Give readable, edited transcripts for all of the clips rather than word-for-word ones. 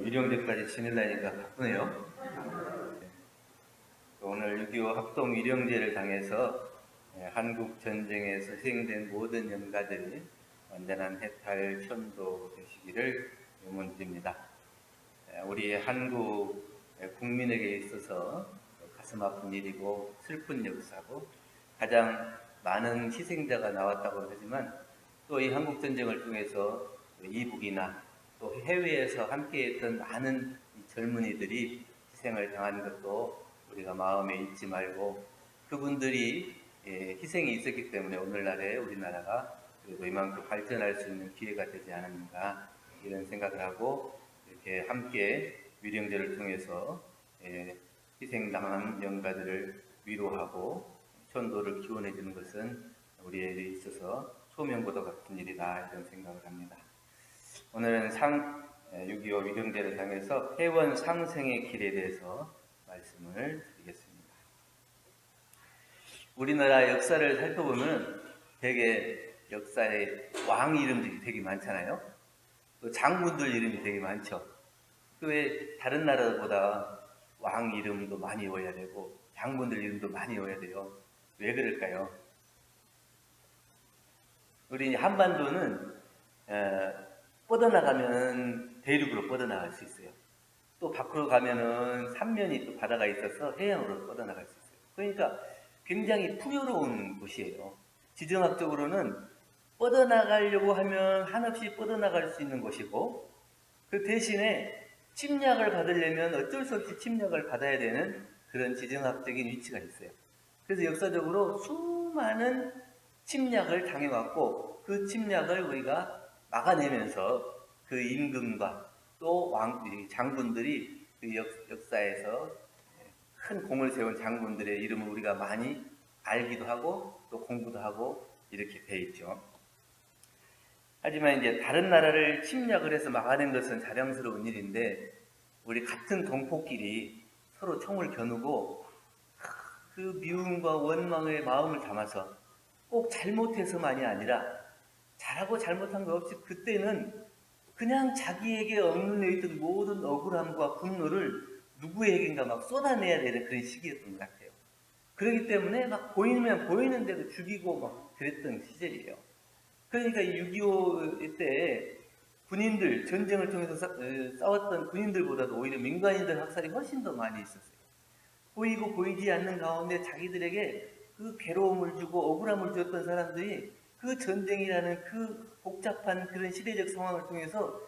위령제까지 지내려니까 바쁘네요. 오늘 6.25 합동 위령제를 당해서 한국 전쟁에서 희생된 모든 영가들이 완전한 해탈 천도 되시기를 염원드립니다. 우리 한국 국민에게 있어서 가슴 아픈 일이고 슬픈 역사고 가장 많은 희생자가 나왔다고 하지만 또 이 한국 전쟁을 통해서 이북이나 또 해외에서 함께했던 많은 젊은이들이 희생을 당한 것도 우리가 마음에 잊지 말고 그분들이 희생이 있었기 때문에 오늘날에 우리나라가 그래도 이만큼 발전할 수 있는 기회가 되지 않았는가 이런 생각을 하고 이렇게 함께 위령제를 통해서 희생당한 영가들을 위로하고 천도를 기원해 주는 것은 우리에게 있어서 소명보다 같은 일이다 이런 생각을 합니다. 오늘은 6.25 위령제를 당해서 회원 상생의 길에 대해서 말씀을 드리겠습니다. 우리나라 역사를 살펴보면 되게 역사에 왕 이름들이 되게 많잖아요. 또 장군들 이름이 되게 많죠. 왜 다른 나라보다 왕 이름도 많이 외워야 되고 장군들 이름도 많이 외워야 돼요. 왜 그럴까요? 우리 한반도는 뻗어나가면 대륙으로 뻗어나갈 수 있어요. 또 밖으로 가면은 삼면이 또 바다가 있어서 해양으로 뻗어나갈 수 있어요. 그러니까 굉장히 풍요로운 곳이에요. 지정학적으로는 뻗어나가려고 하면 한없이 뻗어나갈 수 있는 곳이고 그 대신에 침략을 받으려면 어쩔 수 없이 침략을 받아야 되는 그런 지정학적인 위치가 있어요. 그래서 역사적으로 수많은 침략을 당해왔고 그 침략을 우리가 막아내면서 그 임금과 또 장군들이 그 역사에서 큰 공을 세운 장군들의 이름을 우리가 많이 알기도 하고 또 공부도 하고 이렇게 돼 있죠. 하지만 이제 다른 나라를 침략을 해서 막아낸 것은 자랑스러운 일인데 우리 같은 동포끼리 서로 총을 겨누고 그 미움과 원망의 마음을 담아서 꼭 잘못해서만이 아니라 잘하고 잘못한 거 없이 그때는 그냥 자기에게 억눌려 있던 모든 억울함과 분노를 누구에게인가 막 쏟아내야 되는 그런 시기였던 것 같아요. 그렇기 때문에 막 보이면 보이는 대로 죽이고 막 그랬던 시절이에요. 그러니까 이 6.25 때 군인들, 전쟁을 통해서 싸웠던 군인들보다도 오히려 민간인들 학살이 훨씬 더 많이 있었어요. 보이고 보이지 않는 가운데 자기들에게 그 괴로움을 주고 억울함을 줬던 사람들이 그 전쟁이라는 그 복잡한 그런 시대적 상황을 통해서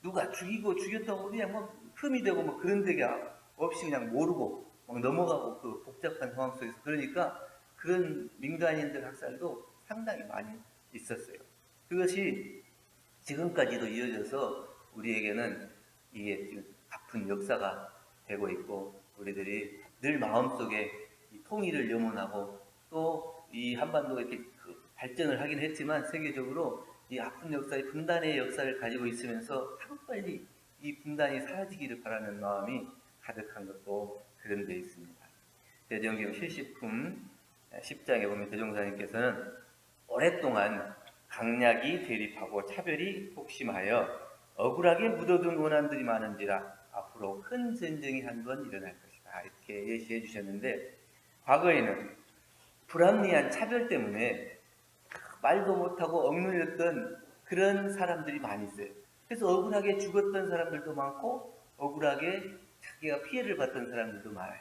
누가 죽이고 죽였다고 그냥 막 흠이 되고 뭐 그런 데가 없이 그냥 모르고 막 넘어가고 그 복잡한 상황 속에서 그러니까 그런 민간인들 학살도 상당히 많이 있었어요. 그것이 지금까지도 이어져서 우리에게는 이게 지금 아픈 역사가 되고 있고 우리들이 늘 마음속에 이 통일을 염원하고 또 이 한반도가 이렇게 발전을 하긴 했지만 세계적으로 이 아픈 역사의 분단의 역사를 가지고 있으면서 하루빨리 이 분단이 사라지기를 바라는 마음이 가득한 것도 그런 데 있습니다. 대정경 70품 10장에 보면 대종사님께서는 오랫동안 강약이 대립하고 차별이 폭심하여 억울하게 묻어둔 원한들이 많은지라 앞으로 큰 전쟁이 한 번 일어날 것이다 이렇게 예시해 주셨는데 과거에는 불합리한 차별 때문에 말도 못하고 억눌렸던 그런 사람들이 많이 있어요. 그래서 억울하게 죽었던 사람들도 많고 억울하게 자기가 피해를 봤던 사람들도 많아요.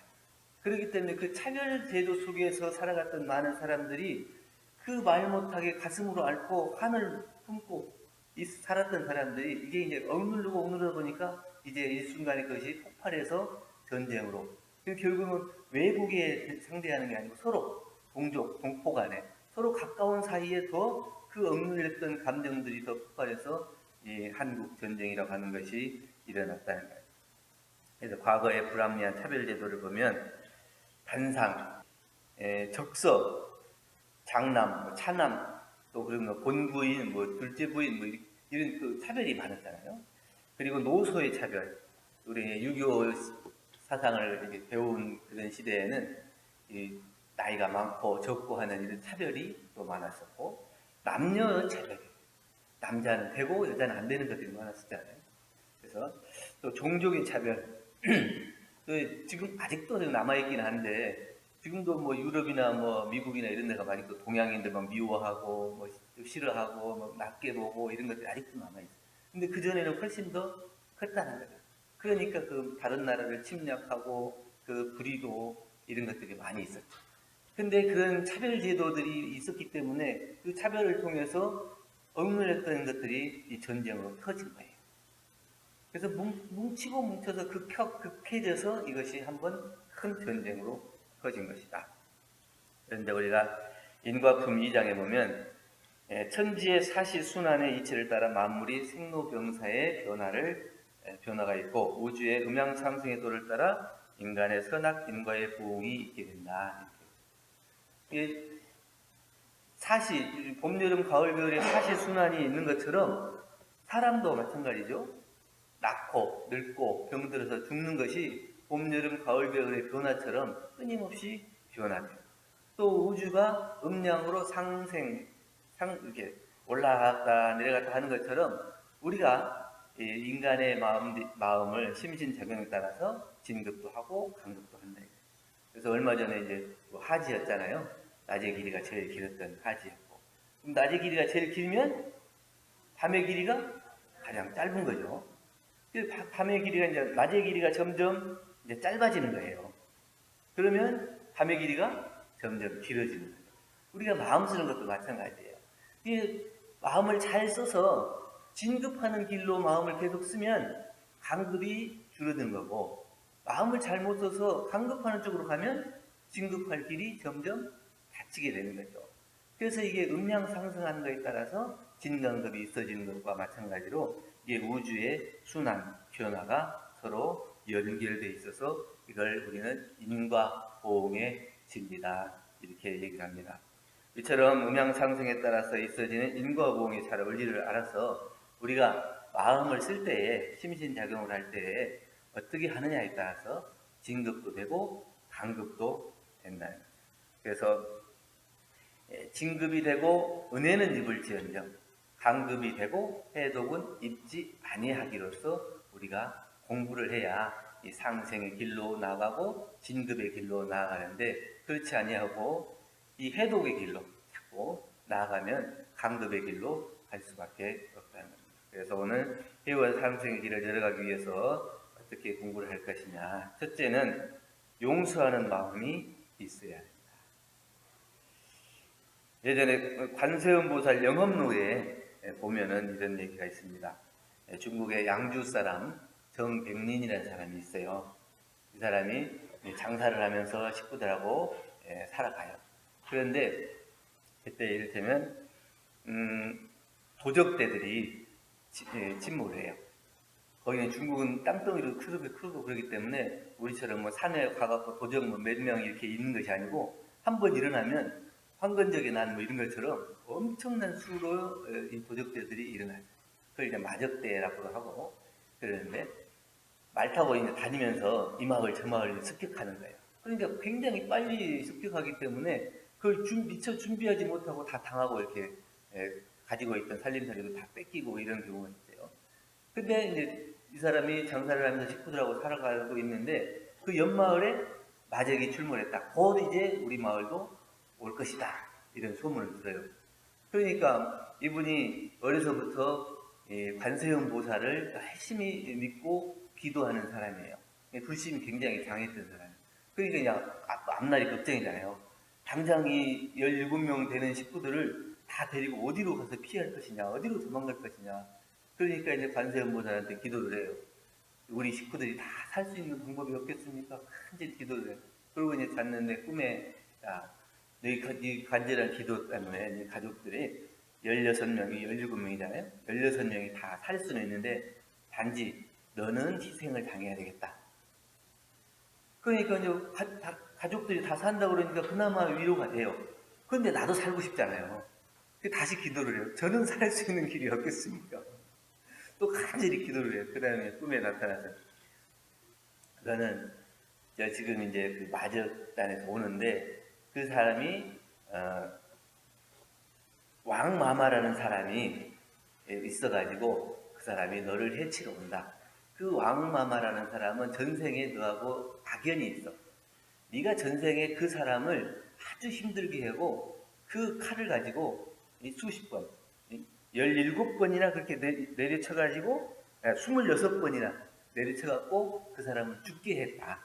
그렇기 때문에 그 차별 제도 속에서 살아갔던 많은 사람들이 그 말 못하게 가슴으로 앓고 한을 품고 살았던 사람들이 이게 이제 억누르고 억누르다 보니까 이제 일순간에 그것이 폭발해서 전쟁으로 결국은 외국에 상대하는 게 아니고 서로 동족, 동포 간에 서로 가까운 사이에 더 그 억눌렸던 감정들이 더 폭발해서 이 한국 전쟁이라고 하는 것이 일어났다는 거예요. 그래서 과거의 불합리한 차별 제도를 보면 단상, 적서, 장남, 차남, 또 그리고 본부인, 둘째 부인, 이런 그 차별이 많았잖아요. 그리고 노소의 차별, 우리 6.25 사상을 이렇게 배운 그런 시대에는 이 나이가 많고 적고 하는 이런 차별이 또 남녀 차별, 남자는 되고 여자는 안 되는 것들이 많았었잖아요. 그래서 그래서 또 종족의 차별. 또 지금 아직도 남아있긴 한데 지금도 뭐 유럽이나 뭐 미국이나 이런 데가 아직도 동양인들 막 미워하고 뭐 싫어하고 뭐 낮게 보고 이런 것들이 아직도 남아있어요. 근데 그 전에는 훨씬 더 컸다는 거죠. 그러니까 그 다른 나라를 침략하고 그 불의도 이런 것들이 많이 있었죠. 근데 그런 차별 제도들이 있었기 때문에 그 차별을 통해서 억눌렸던 것들이 이 전쟁으로 터진 거예요. 그래서 뭉치고 뭉쳐서 극해져서 이것이 한번 큰 전쟁으로 커진 것이다. 그런데 우리가 인과품 2장에 보면 천지의 사시순환의 이치를 따라 만물이 생로병사의 변화가 있고 우주의 음양상승의 도를 따라 인간의 선악 인과의 부흥이 있게 된다. 이게 봄, 여름, 가을, 겨울의 사시순환이 있는 것처럼 사람도 마찬가지죠. 낳고 늙고 병들어서 죽는 것이 봄, 여름, 가을, 겨울의 변화처럼 끊임없이 변화돼요. 또 우주가 음량으로 이렇게 올라갔다 내려갔다 하는 것처럼 우리가 인간의 마음을 심신작용에 따라서 진급도 하고 강급도 한다. 그래서 얼마 전에 이제 하지였잖아요. 낮의 길이가 제일 길었던 하지였고. 그럼 낮의 길이가 제일 길면 밤의 길이가 가장 짧은 거죠. 밤의 길이가 이제 낮의 길이가 점점 이제 짧아지는 거예요. 그러면 밤의 길이가 점점 길어지는 거예요. 우리가 마음 쓰는 것도 마찬가지예요. 이 마음을 잘 써서 진급하는 길로 마음을 계속 쓰면 간급이 줄어드는 거고, 마음을 잘못 써서 간급하는 쪽으로 가면 진급할 길이 점점 닫히게 되는 거죠. 그래서 이게 음량 상승하는 것에 따라서 진간급이 있어지는 것과 마찬가지로 이게 우주의 순환, 변화가 서로 연결되어 있어서 이걸 우리는 인과 보응의 진리다 이렇게 얘기를 합니다. 이처럼 음양 상승에 따라서 있어지는 인과 보응의 잘 원리를 알아서 우리가 마음을 쓸 때에 심신작용을 할 때에 어떻게 하느냐에 따라서 진급도 되고 강급도 된다. 그래서 진급이 되고 은혜는 입을지언정 강급이 되고 해독은 입지 아니하기로서 우리가 공부를 해야 이 상생의 길로 나가고 진급의 길로 나아가는데 그렇지 아니하고 이 해독의 길로 자꾸 나아가면 강급의 길로 갈 수밖에 없다는 겁니다. 그래서 오늘 회원 상생의 길을 열어가기 위해서 어떻게 공부를 할 것이냐. 첫째는 용서하는 마음이 있어야 합니다. 예전에 관세음보살 영업로에 보면은 이런 얘기가 있습니다. 중국의 양주 사람 정백린이라는 사람이 있어요. 이 사람이 장사를 하면서 식구들하고 살아가요. 그런데 그때 이를테면 도적대들이 침몰을 해요. 거기는 중국은 땅덩이로 크고 그러기 때문에 우리처럼 뭐 산에 가갖고 도적 뭐 몇 명 이렇게 있는 것이 아니고 한번 일어나면 황건적이 난 뭐 이런 것처럼 엄청난 수로 이 도적대들이 일어나요. 그걸 이제 마적대라고 하고 그러는데 말 타고 이제 다니면서 이 마을 저 마을 습격하는 거예요. 그러니까 굉장히 빨리 습격하기 때문에 그걸 미처 준비하지 못하고 다 당하고 이렇게 가지고 있던 살림살이도 다 뺏기고 이런 경우가 있어요. 근데 이제 이 사람이 장사를 하면서 식구들하고 살아가고 있는데 그 옆마을에 마적이 출몰했다. 곧 이제 우리 마을도 올 것이다. 이런 소문을 들어요. 그러니까 이분이 어려서부터 관세음 보살을 열심히 믿고 기도하는 사람이에요. 불심이 굉장히 강했던 사람. 그러니까 그냥 앞날이 걱정이잖아요. 당장 이 17명 되는 식구들을 다 데리고 어디로 가서 피할 것이냐, 어디로 도망갈 것이냐. 그러니까 이제 관세음 보살한테 기도를 해요. 우리 식구들이 다 살 수 있는 방법이 없겠습니까? 간절히 기도를 해요. 그리고 이제 잤는데 꿈에 너희 간절한 기도 때문에 네 가족들이 16명이 17명이잖아요. 16명이 다 살 수는 있는데 단지 너는 희생을 당해야 되겠다. 그러니까 이제 가족들이 다 산다고 그러니까 그나마 위로가 돼요. 그런데 나도 살고 싶잖아요. 다시 기도를 해요. 저는 살 수 있는 길이 없겠습니까? 또 간절히 기도를 해요. 그 다음에 꿈에 나타나서 그거는 지금 이제 그 마적단에서 오는데 그 사람이 왕마마라는 사람이 있어가지고 그 사람이 너를 해치러 온다. 그 왕마마라는 사람은 전생에 너하고 악연이 있어. 네가 전생에 그 사람을 아주 힘들게 하고 그 칼을 가지고 수십 번, 17번이나 그렇게 내려쳐가지고 26번이나 내려쳐갖고 그 사람을 죽게 했다.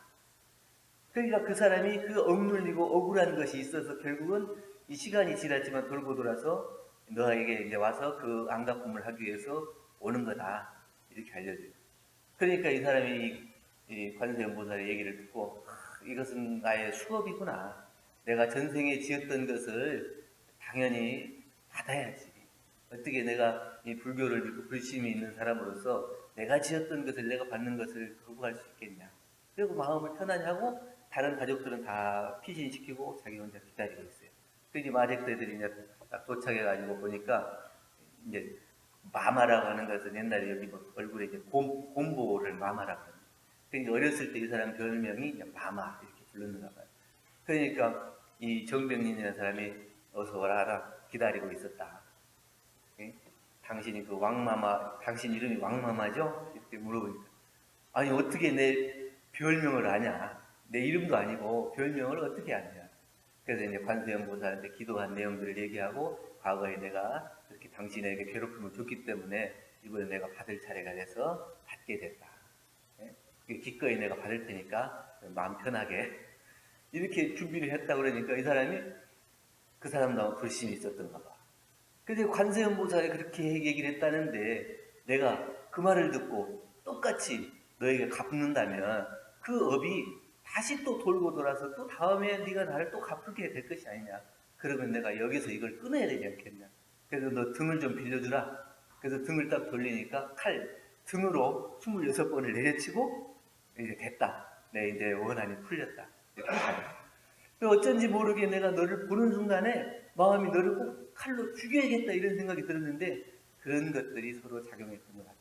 그러니까 그 사람이 그 억눌리고 억울한 것이 있어서 결국은 이 시간이 지났지만 돌고 돌아서 너에게 이제 와서 그 안갚음을 하기 위해서 오는 거다. 이렇게 알려줘요. 그러니까 이 사람이 이 관세음보살의 얘기를 듣고 이것은 나의 수업이구나. 내가 전생에 지었던 것을 당연히 받아야지. 어떻게 내가 이 불교를 믿고 불심이 있는 사람으로서 내가 지었던 것을 내가 받는 것을 거부할 수 있겠냐. 그리고 마음을 편안히 하고 다른 가족들은 다 피신시키고 자기 혼자 기다리고 있어요. 그래서 마제크들이 이제 딱 도착해가지고 보니까 이제 마마라고 하는 것은 옛날에 여기 뭐 얼굴에 이제 곰보를 마마라고 합니다. 그러니까 어렸을 때 이 사람 별명이 이제 마마 이렇게 불렀는가 봐요. 그러니까 이 정병린이라는 사람이 어서 와라 기다리고 있었다. 예? 당신이 그 왕마마, 당신 이름이 왕마마죠? 이렇게 물어보니까 아니 어떻게 내 별명을 아냐? 내 이름도 아니고 별명을 어떻게 아냐? 그래서 이제 관세음보살한테 기도한 내용들을 얘기하고 과거에 내가 그렇게 당신에게 괴롭힘을 줬기 때문에 이번에 내가 받을 차례가 돼서 받게 됐다. 예? 기꺼이 내가 받을 테니까 마음 편하게 이렇게 준비를 했다 그러니까 이 사람이 그 사람도 불신이 있었던가 봐. 그래서 관세음보살이 그렇게 얘기를 했다는데 내가 그 말을 듣고 똑같이 너에게 갚는다면 그 업이 다시 또 돌고 돌아서 또 다음에 네가 나를 또 갚게 될 것이 아니냐. 그러면 내가 여기서 이걸 끊어야 되지 않겠냐. 그래서 너 등을 좀 빌려주라. 그래서 등을 딱 돌리니까 칼 등으로 26번을 내려치고 이제 됐다. 내 이제 원한이 풀렸다. 이렇게 어쩐지 모르게 내가 너를 보는 순간에 마음이 너를 꼭 칼로 죽여야겠다 이런 생각이 들었는데 그런 것들이 서로 작용했던 것 같다.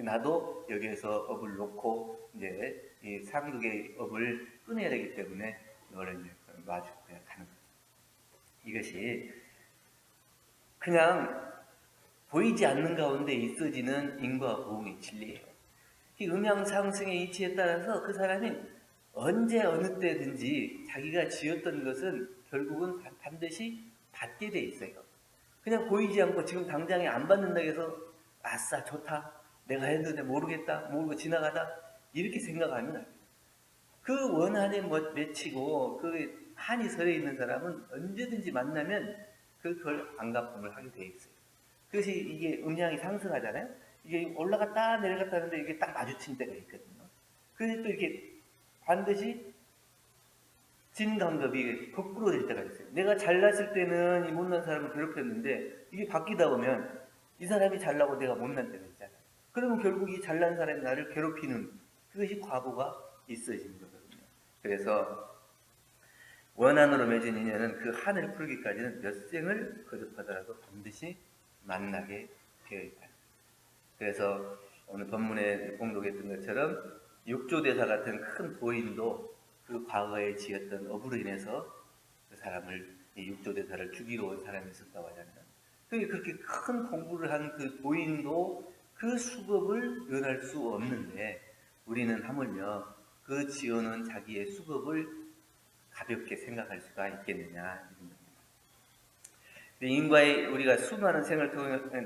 나도 여기에서 업을 놓고 이제 이 상극의 업을 끊어야 되기 때문에 너를 이제 놔주고 그냥 가는 거죠. 이것이 그냥 보이지 않는 가운데 있어지는 인과 보응의 진리예요. 이 음양상승의 이치에 따라서 그 사람이 언제 어느 때든지 자기가 지었던 것은 결국은 반드시 받게 돼 있어요. 그냥 보이지 않고 지금 당장에 안 받는다고 해서 아싸 좋다. 내가 했는데 모르겠다. 모르고 지나가다. 이렇게 생각하면 안 돼요. 그 원한에 맺히고 그 한이 서려 있는 사람은 언제든지 만나면 그걸 안갚음을 하게 돼 있어요. 그것이 이게 음양이 상승하잖아요. 이게 올라갔다 내려갔다 하는데 이게 딱 마주친 때가 있거든요. 그래서 또 이렇게 반드시 진간섭이 거꾸로 될 때가 있어요. 내가 잘났을 때는 이 못난 사람을 괴롭혔는데 이게 바뀌다 보면 이 사람이 잘나고 내가 못난 때가 있잖아요. 그러면 결국 이 잘난 사람이 나를 괴롭히는 그것이 과거가 있어지는 거거든요. 그래서 원한으로 맺은 인연은 그 한을 풀기까지는 몇 생을 거듭하더라도 반드시 만나게 되어 있다. 그래서 오늘 본문에 공독했던 것처럼 육조대사 같은 큰 도인도 그 과거에 지었던 업으로 인해서 그 사람을 이 육조대사를 죽이러 온 사람이 있었다고 하잖아요. 그렇게 큰 공부를 한 그 도인도 그 수급을 면할 수 없는데 우리는 하물며 그 지어놓은 자기의 수급을 가볍게 생각할 수가 있겠느냐. 인과의 우리가 수많은 생을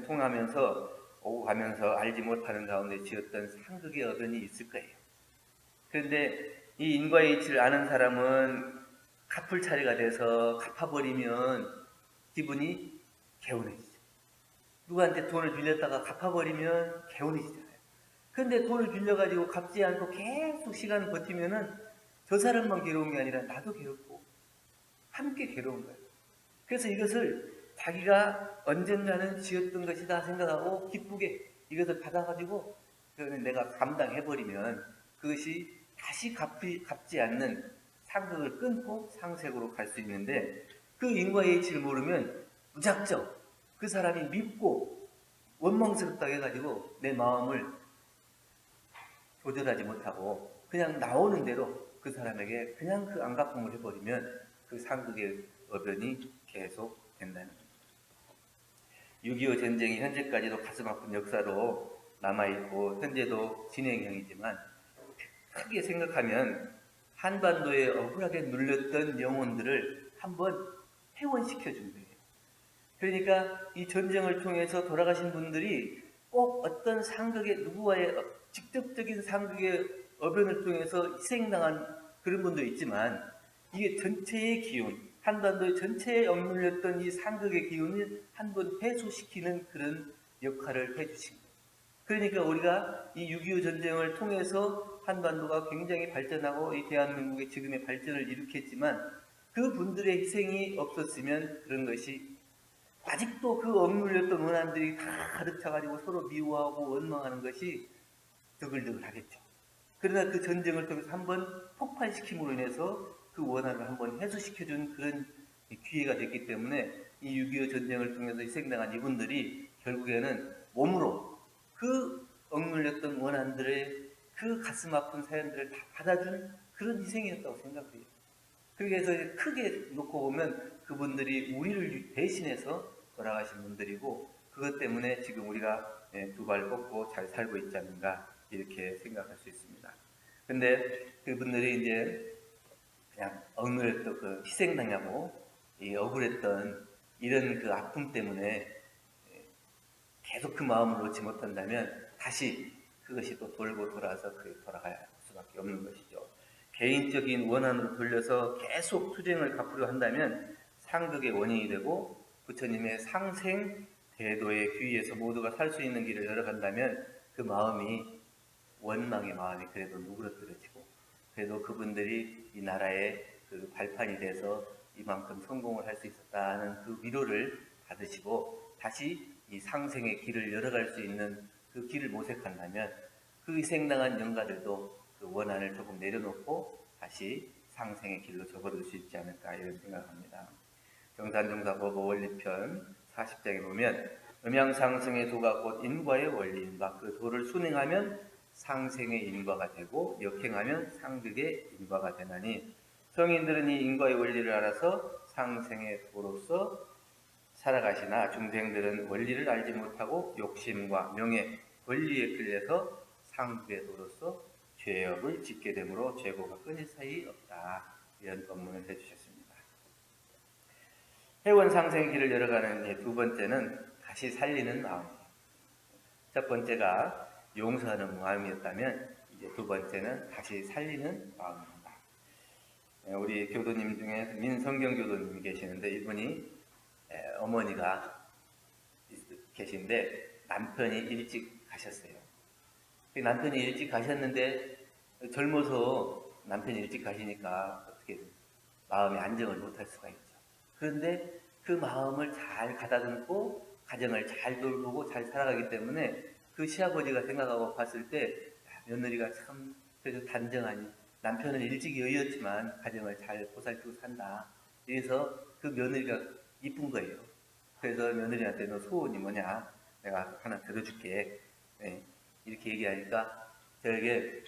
통하면서 오고 가면서 알지 못하는 가운데 지었던 상극의 어른이 있을 거예요. 그런데 이 인과의 이치를 아는 사람은 갚을 차례가 돼서 갚아버리면 기분이 개운해지죠. 누구한테 돈을 빌렸다가 갚아버리면 개운해지잖아요. 그런데 돈을 빌려가지고 갚지 않고 계속 시간을 버티면은 저 사람만 괴로운 게 아니라 나도 괴롭고 함께 괴로운 거예요. 그래서 이것을 자기가 언젠가는 지었던 것이다 생각하고 기쁘게 이것을 받아가지고 내가 감당해버리면 그것이 다시 갚지 않는 상극을 끊고 상색으로 갈 수 있는데 그 인과의 이치를 모르면 무작정 그 사람이 밉고 원망스럽다고 해가지고 내 마음을 조절하지 못하고 그냥 나오는 대로 그 사람에게 그냥 그 안갚음을 해버리면 그 상극의 어변이 계속 된다는 겁니다. 6.25 전쟁이 현재까지도 가슴 아픈 역사로 남아있고 현재도 진행형이지만 크게 생각하면 한반도에 억울하게 눌렸던 영혼들을 한번 회원시켜 준 거예요. 그러니까 이 전쟁을 통해서 돌아가신 분들이 꼭 어떤 상극의 누구와의 직접적인 상극의 어변을 통해서 희생당한 그런 분도 있지만 이게 전체의 기운, 한반도의 전체에 억눌렸던 이 상극의 기운을 한번 해소시키는 그런 역할을 해주신 거예요. 그러니까 우리가 이 6.25 전쟁을 통해서 한반도가 굉장히 발전하고 이 대한민국의 지금의 발전을 일으켰지만 그 분들의 희생이 없었으면 그런 것이 아직도 그 억눌렸던 원한들이 다 가득 차가지고 서로 미워하고 원망하는 것이 드글드글 하겠죠. 그러나 그 전쟁을 통해서 한번 폭발시킴으로 인해서 그 원한을 한번 해소시켜준 그런 기회가 됐기 때문에 이 6.25 전쟁을 통해서 희생당한 이분들이 결국에는 몸으로 그 억눌렸던 원한들의 그 가슴 아픈 사연들을 다 받아준 그런 희생이었다고 생각해요. 그래서 크게 놓고 보면 그분들이 우리를 대신해서 돌아가신 분들이고 그것 때문에 지금 우리가 두 발 뻗고 잘 살고 있지 않는가 이렇게 생각할 수 있습니다. 근데 그분들이 이제 그냥 억눌렸던 그 희생당하고 이 억울했던 이런 그 아픔 때문에 계속 그 마음을 놓지 못한다면 다시 그것이 또 돌고 돌아서 그에 돌아갈 수밖에 없는 것이죠. 개인적인 원한으로 돌려서 계속 투쟁을 갚으려 한다면 상극의 원인이 되고 부처님의 상생 대도의 귀에서 모두가 살 수 있는 길을 열어간다면 그 마음이 원망의 마음이 그래도 누그러뜨려지고 그래도 그분들이 이 나라의 그 발판이 돼서 이만큼 성공을 할 수 있었다는 그 위로를 받으시고 다시 이 상생의 길을 열어갈 수 있는 그 길을 모색한다면 그 희생당한 영가들도 그 원한을 조금 내려놓고 다시 상생의 길로 접어들 수 있지 않을까 이런 생각을 합니다. 정산정사보고 원리편 40장에 보면 음양상승의 도가 곧 인과의 원리인가 그 도를 순행하면 상생의 인과가 되고 역행하면 상극의 인과가 되나니 성인들은 이 인과의 원리를 알아서 상생의 도로서 살아가시나 중생들은 원리를 알지 못하고 욕심과 명예, 권리에 끌려서 상극의 도로서 죄업을 짓게 되므로 죄고가 끊일 사이 없다. 이런 법문을 해주셨습니다. 회원 상생의 길을 열어가는 두 번째는 다시 살리는 마음이에요. 첫 번째가 용서하는 마음이었다면 이제 두 번째는 다시 살리는 마음입니다. 우리 교도님 중에 민성경 교도님이 계시는데 이분이 어머니가 계신데 남편이 일찍 가셨어요. 남편이 일찍 가셨는데 젊어서 남편이 일찍 가시니까 어떻게 마음의 안정을 못할 수가 있죠. 그런데 그 마음을 잘 가다듬고 가정을 잘 돌보고 잘 살아가기 때문에 그 시아버지가 생각하고 봤을 때 며느리가 참 그래도 단정하니 남편은 일찍 여의었지만 가정을 잘 보살피고 산다. 그래서 그 며느리가 이쁜 거예요. 그래서 며느리한테 너 소원이 뭐냐? 내가 하나 들어줄게. 네. 이렇게 얘기하니까 저에게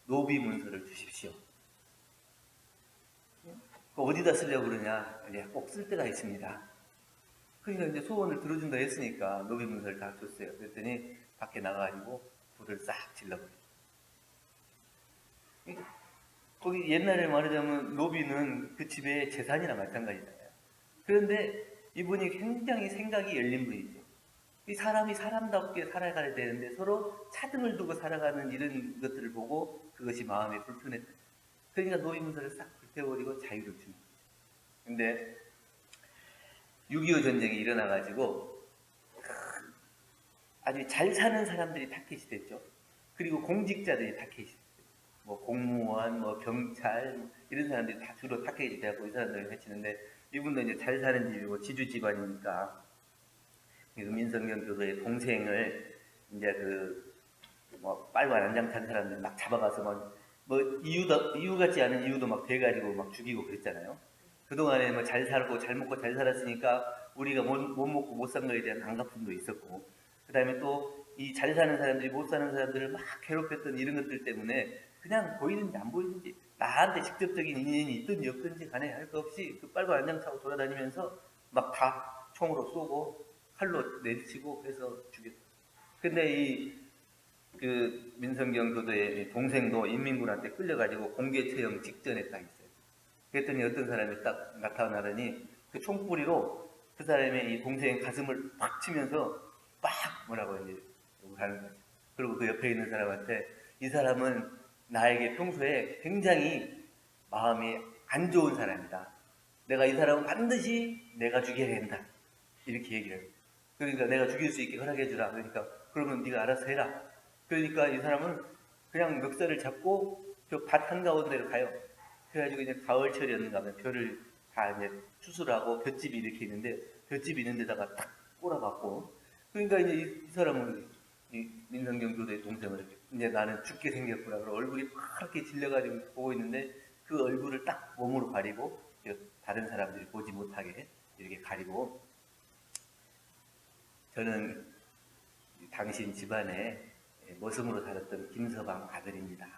노비 문서를 주십시오. 어디다 쓰려고 그러냐? 꼭 쓸 때가 있습니다. 그러니까 이제 소원을 들어준다 했으니까 노비 문서를 다 줬어요. 그랬더니 밖에 나가가지고 불을 싹 질러버려요. 거기 옛날에 말하자면 노비는 그 집의 재산이나 마찬가지잖아요. 그런데 이분이 굉장히 생각이 열린 분이죠. 이 사람이 사람답게 살아가야 되는데 서로 차등을 두고 살아가는 이런 것들을 보고 그것이 마음에 불편했다. 그러니까 노비 문서를 싹 불태워버리고 자유를 줍니다. 근데 6.25 전쟁이 일어나가지고 아주 잘 사는 사람들이 타켓이 됐죠. 그리고 공직자들이 타켓이 됐죠. 뭐 공무원, 뭐 경찰 이런 사람들이 다 주로 타켓이 되고 이 사람들을 해치는데 이분도 이제 잘 사는 집이고 지주 집안이니까 그 민성경 교도의 동생을 이제 뭐 빨간 안장 탄 사람들 막 잡아가서 막 뭐 이유 같지 않은 이유도 막 대가지고 막 죽이고 그랬잖아요. 그동안에 뭐 잘 살고 잘 먹고 잘 살았으니까 우리가 못 먹고 못 산 거에 대한 안갚음도 있었고 그 다음에 또 이 잘 사는 사람들이 못 사는 사람들을 막 괴롭혔던 이런 것들 때문에 그냥 보이는지 안 보이는지 나한테 직접적인 인연이 있든지 없든지 간에 할 거 없이 그 빨간 안장 차고 돌아다니면서 막 다 총으로 쏘고 칼로 내리치고 그래서 죽였어요. 근데 이 그 민성경 교도의 동생도 인민군한테 끌려가지고 공개 처형 직전에 딱 있어요. 그랬더니 어떤 사람이 딱 나타나더니 그 총구리로 그 사람의 이 동생 가슴을 팍 치면서 막 뭐라고 이제 욕을 하는 거죠. 그리고 그 옆에 있는 사람한테 이 사람은 나에게 평소에 굉장히 마음이 안 좋은 사람이다. 내가 이 사람은 반드시 내가 죽여야 된다. 이렇게 얘기를 해요. 그러니까 내가 죽일 수 있게 허락해 주라. 그러니까 그러면 네가 알아서 해라. 그러니까 이 사람은 그냥 멱살을 잡고 저 밭 한가운데로 가요. 그래가지고 이제 가을철이었는가 하면 벼를 다 이제 추수하고 볏집이 이렇게 있는데 볏집 있는 데다가 탁 꼬라박고 그러니까 이제 이 사람은 이 민성경 교도의 동생을 이제 나는 죽게 생겼구나. 그러고 얼굴이 파랗게 질려가지고 보고 있는데 그 얼굴을 딱 몸으로 가리고 다른 사람들이 보지 못하게 이렇게 가리고 저는 당신 집안에 머슴으로 살았던 김서방 아들입니다.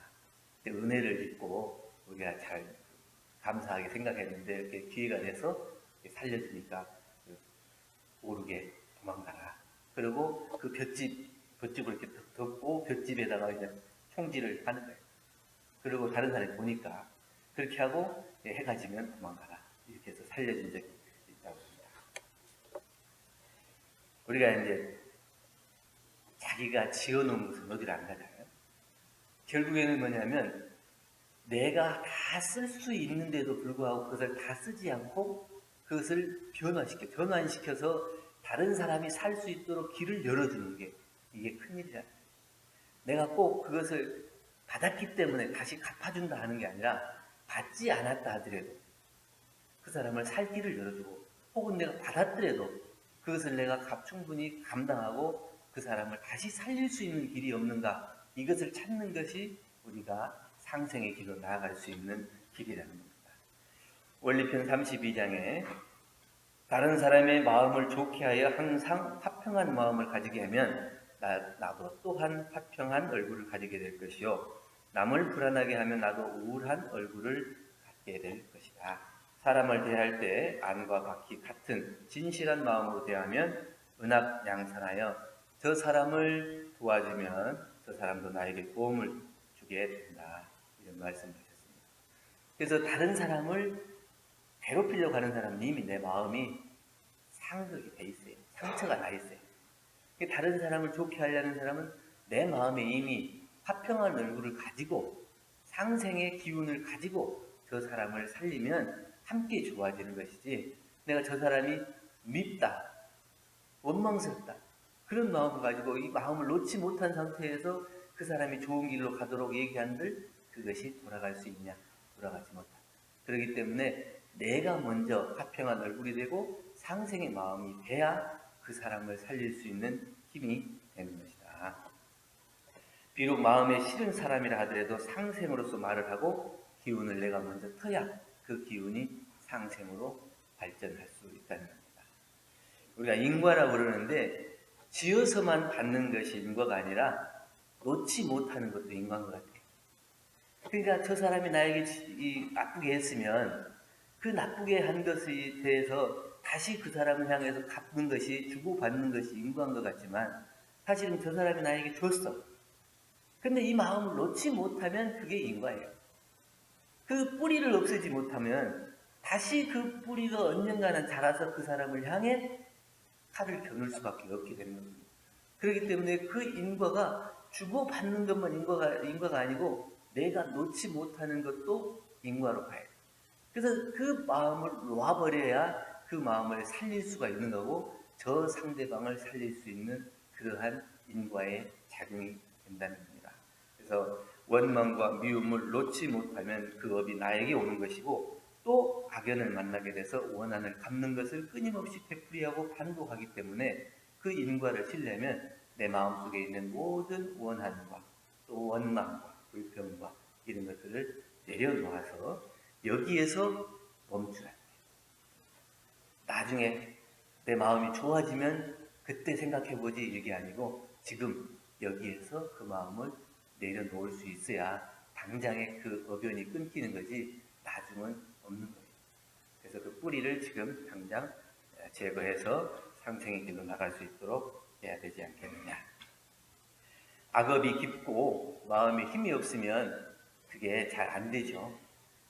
은혜를 입고 우리가 잘 감사하게 생각했는데 이렇게 기회가 돼서 살려주니까 오르게 도망가라. 그리고 그 볏집을 이렇게 덮고 볏집에다가 이제 총질을 하는 거예요. 그리고 다른 사람이 보니까 그렇게 하고 해가 지면 도망가라. 이렇게 해서 살려준 적이 있다고 합니다. 우리가 이제 자기가 지어놓은 것은 어디를 안 가잖아요. 결국에는 뭐냐면 내가 다 쓸 수 있는데도 불구하고 그것을 다 쓰지 않고 그것을 변환시켜서 다른 사람이 살 수 있도록 길을 열어주는 게 이게 큰일이잖아요. 내가 꼭 그것을 받았기 때문에 다시 갚아준다 하는 게 아니라 받지 않았다 하더라도 그 사람을 살 길을 열어주고 혹은 내가 받았더라도 그것을 내가 충분히 감당하고 그 사람을 다시 살릴 수 있는 길이 없는가 이것을 찾는 것이 우리가 상생의 길로 나아갈 수 있는 길이라는 겁니다. 원리편 32장에 다른 사람의 마음을 좋게 하여 항상 화평한 마음을 가지게 하면 나도 또한 화평한 얼굴을 가지게 될 것이요 남을 불안하게 하면 나도 우울한 얼굴을 갖게 될 것이다. 사람을 대할 때 안과 각기 같은 진실한 마음으로 대하면 은합양산하여 저 사람을 도와주면 저 사람도 나에게 도움을 주게 된다. 이런 말씀하셨습니다. 그래서 다른 사람을 괴롭히려고 하는 사람은 이미 내 마음이 상극이 돼 있어요. 상처가 나 있어요. 다른 사람을 좋게 하려는 사람은 내 마음에 이미 화평한 얼굴을 가지고 상생의 기운을 가지고 저 사람을 살리면 함께 좋아지는 것이지 내가 저 사람이 밉다, 원망스럽다 그런 마음을 가지고 이 마음을 놓지 못한 상태에서 그 사람이 좋은 길로 가도록 얘기한들 그것이 돌아갈 수 있냐? 돌아가지 못한다. 그렇기 때문에 내가 먼저 화평한 얼굴이 되고 상생의 마음이 돼야 그 사람을 살릴 수 있는 힘이 되는 것이다. 비록 마음에 싫은 사람이라 하더라도 상생으로서 말을 하고 기운을 내가 먼저 터야 그 기운이 상생으로 발전할 수 있다는 겁니다. 우리가 인과라고 그러는데 지어서만 받는 것이 인과가 아니라 놓지 못하는 것도 인과인 것 같아요. 그러니까 저 사람이 나에게 나쁘게 했으면 그 나쁘게 한 것에 대해서 다시 그 사람을 향해서 갚는 것이 주고받는 것이 인과인 것 같지만 사실은 저 사람이 나에게 줬어. 근데 이 마음을 놓지 못하면 그게 인과예요. 그 뿌리를 없애지 못하면 다시 그 뿌리가 언젠가는 자라서 그 사람을 향해 칼을 겨눌 수밖에 없게 되는 겁니다. 그렇기 때문에 그 인과가 주고받는 것만 인과가 아니고 내가 놓지 못하는 것도 인과로 가요. 그래서 그 마음을 놓아버려야 그 마음을 살릴 수가 있는 거고 저 상대방을 살릴 수 있는 그러한 인과의 작용이 된다는 겁니다. 그래서 원망과 미움을 놓지 못하면 그 업이 나에게 오는 것이고 또 악연을 만나게 돼서 원한을 갚는 것을 끊임없이 되풀이하고 반복하기 때문에 그 인과를 치려면 내 마음속에 있는 모든 원한과 또 원망과 불평과 이런 것들을 내려놓아서 여기에서 멈추라. 나중에 내 마음이 좋아지면 그때 생각해보지 이게 아니고 지금 여기에서 그 마음을 내려놓을 수 있어야 당장에 그 어변이 끊기는 거지 나중은 없는 거예요. 그래서 그 뿌리를 지금 당장 제거해서 상생의 길로 나갈 수 있도록 해야 되지 않겠느냐. 악업이 깊고 마음에 힘이 없으면 그게 잘 안 되죠.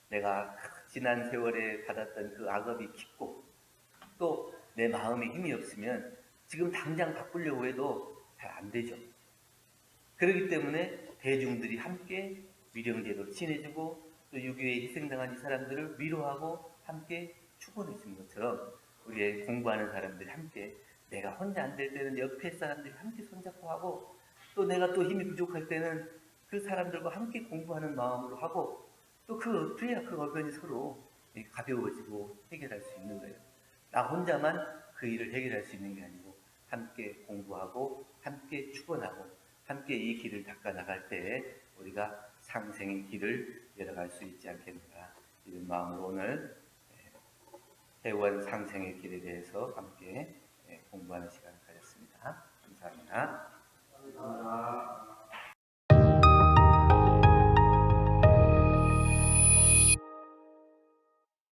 내가 지난 세월에 받았던 그 악업이 깊고 또 내 마음에 힘이 없으면 지금 당장 바꾸려고 해도 잘 안 되죠. 그렇기 때문에 대중들이 함께 위령제로 친해지고 또 6.25에 희생당한 이 사람들을 위로하고 함께 축원해 주는 것처럼 우리의 공부하는 사람들이 함께 내가 혼자 안 될 때는 옆에 사람들이 함께 손잡고 하고 또 내가 또 힘이 부족할 때는 그 사람들과 함께 공부하는 마음으로 하고 또 그래야 그 어변이 서로 가벼워지고 해결할 수 있는 거예요. 나 혼자만 그 일을 해결할 수 있는 게 아니고 함께 공부하고 함께 축원하고 함께 이 길을 닦아 나갈 때 우리가 상생의 길을 열어갈 수 있지 않겠는가 이런 마음으로 오늘 회원 상생의 길에 대해서 함께 공부하는 시간을 가졌습니다. 감사합니다.